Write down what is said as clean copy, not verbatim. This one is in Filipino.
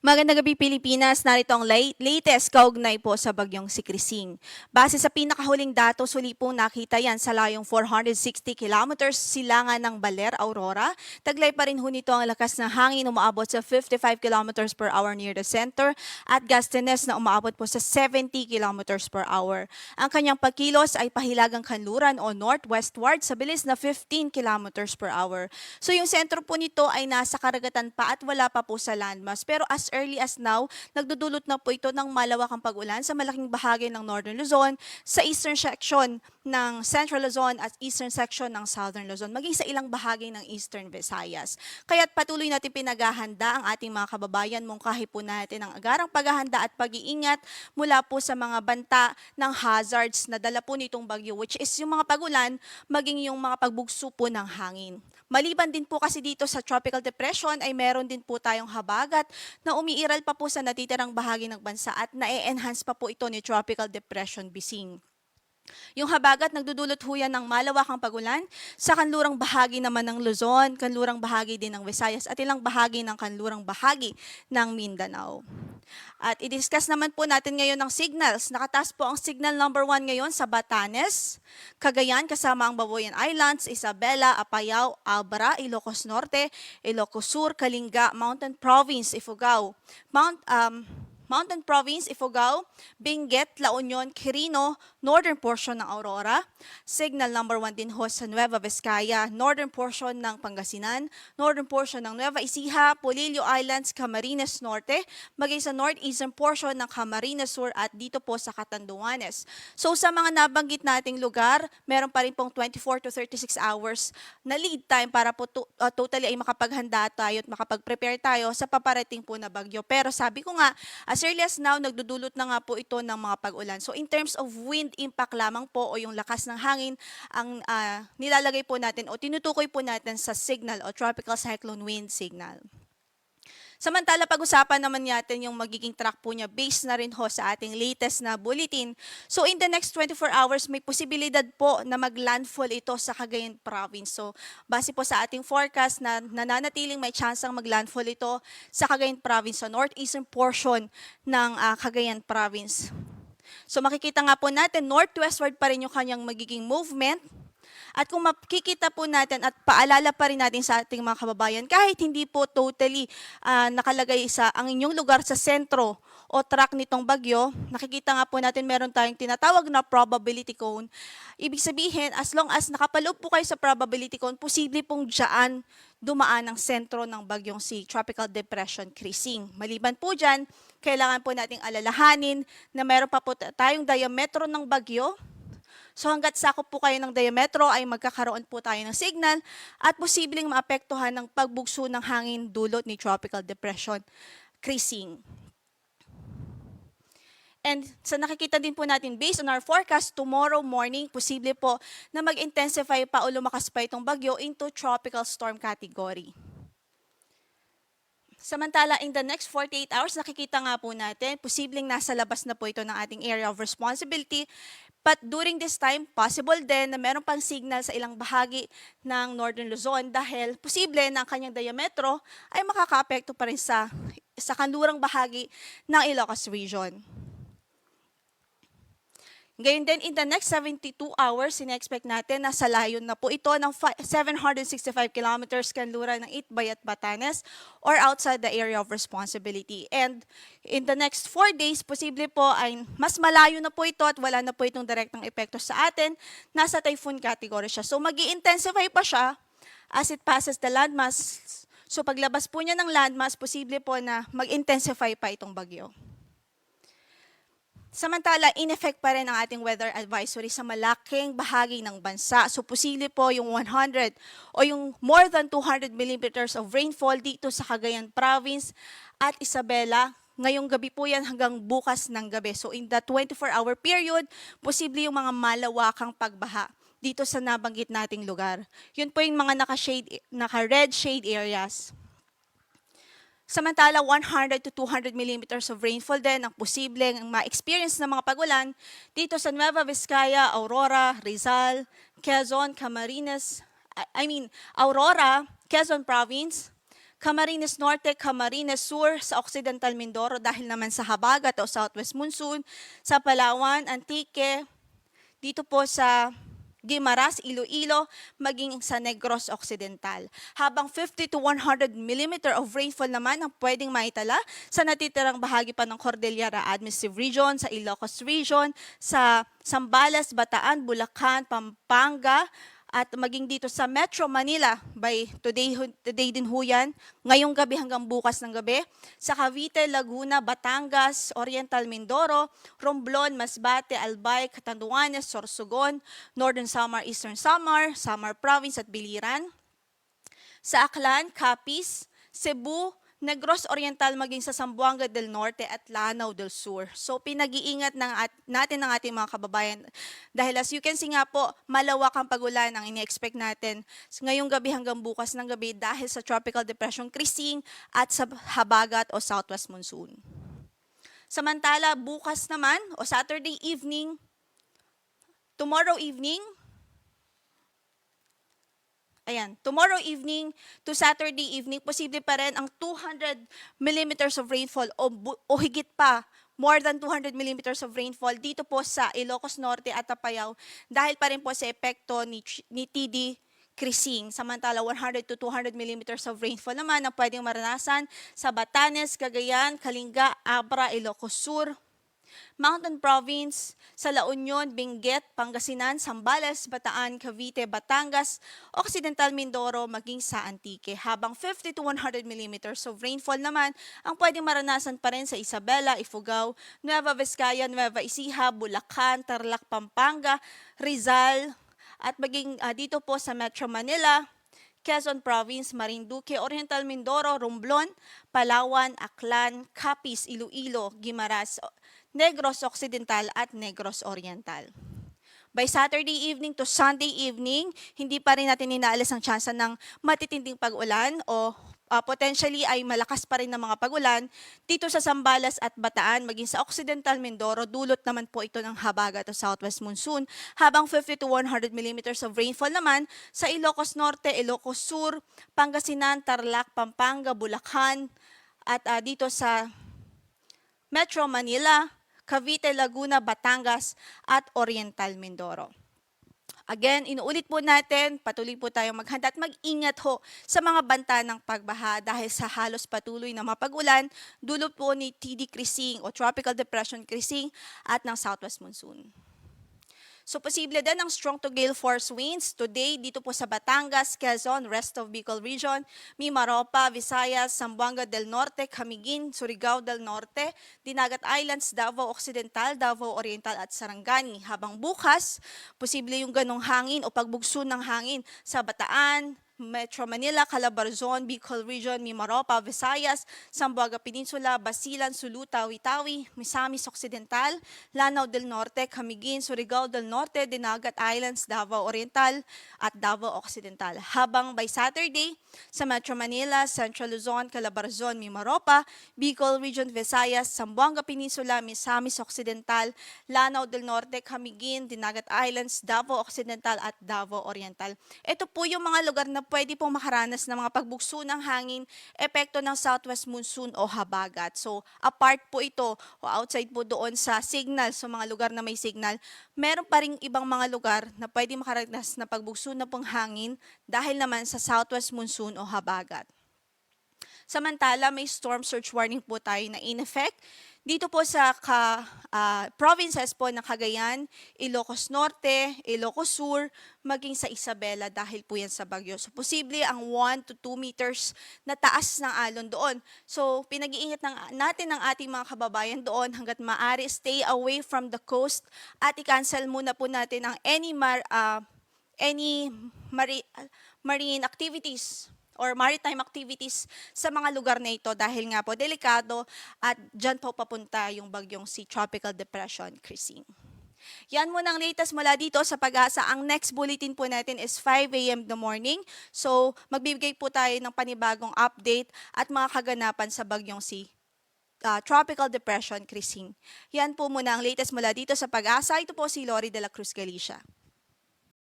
Magandang gabi Pilipinas, narito ang latest kaugnay po sa bagyong si Krising. Base sa pinakahuling datos, huli pong nakita yan sa layong 460 kilometers silangan ng Baler, Aurora. Taglay pa rin ho nito ang lakas ng hangin umaabot sa 55 kilometers per hour near the center at gustiness na umaabot po sa 70 kilometers per hour. Ang kanyang pagkilos ay pahilagang kanluran o northwestward sa bilis na 15 kilometers per hour. So yung sentro po nito ay nasa karagatan pa at wala pa po sa landmass. Pero as early as now, nagdudulot na po ito ng malawakang pag-ulan sa malaking bahagi ng Northern Luzon, sa eastern section ng Central Luzon at eastern section ng Southern Luzon, maging sa ilang bahagi ng Eastern Visayas. Kaya't patuloy natin pinaghahanda ang ating mga kababayan, mungkahi po natin ang agarang paghahanda at pag-iingat mula po sa mga banta ng hazards na dala po nitong bagyo, which is yung mga pag-ulan, maging yung mga pagbugso po ng hangin. Maliban din po kasi dito sa tropical depression ay meron din po tayong habagat na umiiral pa po sa natitirang bahagi ng bansa at na-enhance pa po ito ni Tropical Depression Bising. Yung habagat nagdudulot ho yan ng malawakang pagulan sa kanlurang bahagi naman ng Luzon, kanlurang bahagi din ng Visayas at ilang bahagi ng kanlurang bahagi ng Mindanao. At i-discuss naman po natin ngayon ang signals. Nakataas po ang signal number 1 ngayon sa Batanes, Cagayan kasama ang Babuyan Islands, Isabela, Apayao, Abra, Ilocos Norte, Ilocos Sur, Kalinga, Mountain Province, Ifugao, Mountain Province, Ifugao, Benguet, La Union, Quirino, northern portion ng Aurora. Signal number 1 din ho sa Nueva Vizcaya, northern portion ng Pangasinan, northern portion ng Nueva Ecija, Polillo Islands, Camarines Norte, maging sa northeastern portion ng Camarines Sur at dito po sa Catanduanes. So sa mga nabanggit nating lugar, meron pa rin pong 24 to 36 hours na lead time para po totally ay makapaghanda tayo at makapag-prepare tayo sa paparating po na bagyo. Pero sabi ko nga, as early as now, nagdudulot na nga po ito ng mga pag-ulan. So in terms of wind impact lamang po o yung lakas ng hangin, ang nilalagay po natin o tinutukoy po natin sa signal o tropical cyclone wind signal. Samantala, pag-usapan naman natin yung magiging track po niya based na rin ho sa ating latest na bulletin. So in the next 24 hours, may posibilidad po na mag-landfall ito sa Cagayan Province. So base po sa ating forecast na nananatiling may chance ang mag-landfall ito sa Cagayan Province, sa northeastern portion ng Cagayan Province. So makikita nga po natin, northwestward pa rin yung kanyang magiging movement. At kung makikita po natin at paalala pa rin natin sa ating mga kababayan, kahit hindi po totally nakalagay sa ang inyong lugar sa sentro o track nitong bagyo, nakikita nga po natin meron tayong tinatawag na probability cone. Ibig sabihin, as long as nakapaloob po kayo sa probability cone, posible pong dyan dumaan ang sentro ng bagyong si Tropical Depression Krising. Maliban po dyan, kailangan po nating alalahanin na meron pa po tayong diametro ng bagyo. So hanggat sakop po kayo ng diametro ay magkakaroon po tayo ng signal at posibleng maapektuhan ng pagbugso ng hangin dulot ni Tropical Depression Krising. And sa nakikita din po natin, based on our forecast, tomorrow morning, posible po na mag-intensify pa o lumakas pa itong bagyo into tropical storm category. Samantala, in the next 48 hours, nakikita nga po natin, posibleng nasa labas na po ito ng ating area of responsibility. But during this time, possible din na meron pang signal sa ilang bahagi ng Northern Luzon dahil posible na ang kanyang diametro ay makakaapekto pa rin sa kanlurang bahagi ng Ilocos Region. Ngayon din, in the next 72 hours, ina-expect natin na sa layon na po ito ng 765 kilometers kanluran ng Itbay at Batanes or outside the area of responsibility. And in the next 4 days, posible po ay mas malayo na po ito at wala na po itong direktang epekto sa atin. Nasa typhoon category siya. So mag-i-intensify pa siya as it passes the landmass. So paglabas po niya ng landmass, posible po na mag-intensify pa itong bagyo. Samantala, in-effect pa rin ang ating weather advisory sa malaking bahagi ng bansa. So, posible po yung 100 o yung more than 200 millimeters of rainfall dito sa Cagayan Province at Isabela. Ngayong gabi po yan hanggang bukas ng gabi. So, in the 24-hour period, posible yung mga malawakang pagbaha dito sa nabanggit nating lugar. Yun po yung mga naka-red shade areas. Samantala, 100 to 200 millimeters of rainfall din ang posibleng ma-experience ng mga pagulan dito sa Nueva Vizcaya, Aurora, Rizal, Quezon, Camarines, Aurora, Quezon Province, Camarines Norte, Camarines Sur sa Occidental Mindoro dahil naman sa habagat o southwest monsoon, sa Palawan, Antique, dito po sa Guimaras, Iloilo, maging sa Negros Occidental. Habang 50 to 100 millimeter of rainfall naman ang pwedeng maitala sa natitirang bahagi pa ng Cordillera Administrative Region, sa Ilocos Region, sa Zambales, Bataan, Bulacan, Pampanga, at maging dito sa Metro Manila by today din ho yan, ngayong gabi hanggang bukas ng gabi, sa Cavite, Laguna, Batangas, Oriental Mindoro, Romblon, Masbate, Albay, Catanduanes, Sorsogon, Northern Samar, Eastern Samar, Samar Province at Biliran, sa Aklan, Capiz, Cebu, Negros Oriental maging sa Zamboanga del Norte at Lanao del Sur. So pinag-iingat natin ng ating mga kababayan dahil as you can see nga po, malawak ang pagulan ang ini-expect natin ngayong gabi hanggang bukas ng gabi dahil sa Tropical Depression Krising at sa habagat o southwest monsoon. Samantala, bukas naman o Saturday evening, tomorrow evening to Saturday evening, posible pa rin ang 200 millimeters of rainfall o higit pa, more than 200 millimeters of rainfall dito po sa Ilocos Norte at Apayao dahil pa rin po sa epekto ni TD Krising. Samantala, 100 to 200 millimeters of rainfall naman ang pwedeng maranasan sa Batanes, Cagayan, Kalinga, Abra, Ilocos Sur, Mountain Province, sa La Union, Benguet, Pangasinan, Zambales, Bataan, Cavite, Batangas, Occidental Mindoro, maging sa Antique. Habang 50 to 100 millimeters of rainfall naman ang pwedeng maranasan pa rin sa Isabela, Ifugao, Nueva Vizcaya, Nueva Ecija, Bulacan, Tarlac, Pampanga, Rizal, at maging dito po sa Metro Manila, Quezon Province, Marinduque, Oriental Mindoro, Romblon, Palawan, Aklan, Capiz, Iloilo, Guimaras, Negros Occidental at Negros Oriental. By Saturday evening to Sunday evening, hindi pa rin natin inaalis ang tsansa ng matitinding pag-ulan o potentially ay malakas pa rin ng mga pag-ulan dito sa Zambales at Bataan, maging sa Occidental Mindoro, dulot naman po ito ng habagat o southwest monsoon, habang 50 to 100 millimeters of rainfall naman sa Ilocos Norte, Ilocos Sur, Pangasinan, Tarlac, Pampanga, Bulacan, at dito sa Metro Manila, Cavite, Laguna, Batangas, at Oriental Mindoro. Again, inuulit po natin, patuloy po tayong maghanda at mag-ingat ho sa mga banta ng pagbaha dahil sa halos patuloy na mapag-ulan, dulot po ni TD Krising o Tropical Depression Krising at ng Southwest Monsoon. So posible din ang strong to gale force winds today dito po sa Batangas, Quezon, rest of Bicol Region, Mimaropa, Visayas, Zamboanga del Norte, Camiguin, Surigao del Norte, Dinagat Islands, Davao Occidental, Davao Oriental at Sarangani. Habang bukas, posible yung ganong hangin o pagbugso ng hangin sa Bataan, Metro Manila, Calabarzon, Bicol Region, Mimaropa, Visayas, Zamboanga Peninsula, Basilan, Sulu, Tawi-Tawi, Misamis Occidental, Lanao del Norte, Camiguin, Surigao del Norte, Dinagat Islands, Davao Oriental at Davao Occidental. Habang by Saturday, sa Metro Manila, Central Luzon, Calabarzon, Mimaropa, Bicol Region, Visayas, Zamboanga Peninsula, Misamis Occidental, Lanao del Norte, Camiguin, Dinagat Islands, Davao Occidental at Davao Oriental. Ito po yung mga lugar na pwede pong makaranas ng mga pagbugso ng hangin, epekto ng southwest monsoon o habagat. So, apart po ito o outside po doon sa signal, sa mga lugar na may signal, meron pa rin ibang mga lugar na pwede makaranas na pagbugso na pong hangin dahil naman sa southwest monsoon o habagat. Samantala, may storm surge warning po tayo na in effect dito po sa provinces po ng Cagayan, Ilocos Norte, Ilocos Sur, maging sa Isabela dahil po yan sa bagyo. So, posible ang 1 to 2 meters na taas ng alon doon. So, pinag-iingat natin ang ating mga kababayan doon hanggat maaari, stay away from the coast at i-cancel muna po natin ang any marine activities or maritime activities sa mga lugar na ito dahil nga po delikado at dyan po papunta yung bagyong si Tropical Depression Krising. Yan muna ang latest mula dito sa Pag-asa. Ang next bulletin po natin is 5 a.m. in the morning. So magbibigay po tayo ng panibagong update at mga kaganapan sa bagyong si Tropical Depression Krising. Yan po muna ang latest mula dito sa Pag-asa. Ito po si Lori de la Cruz Galicia.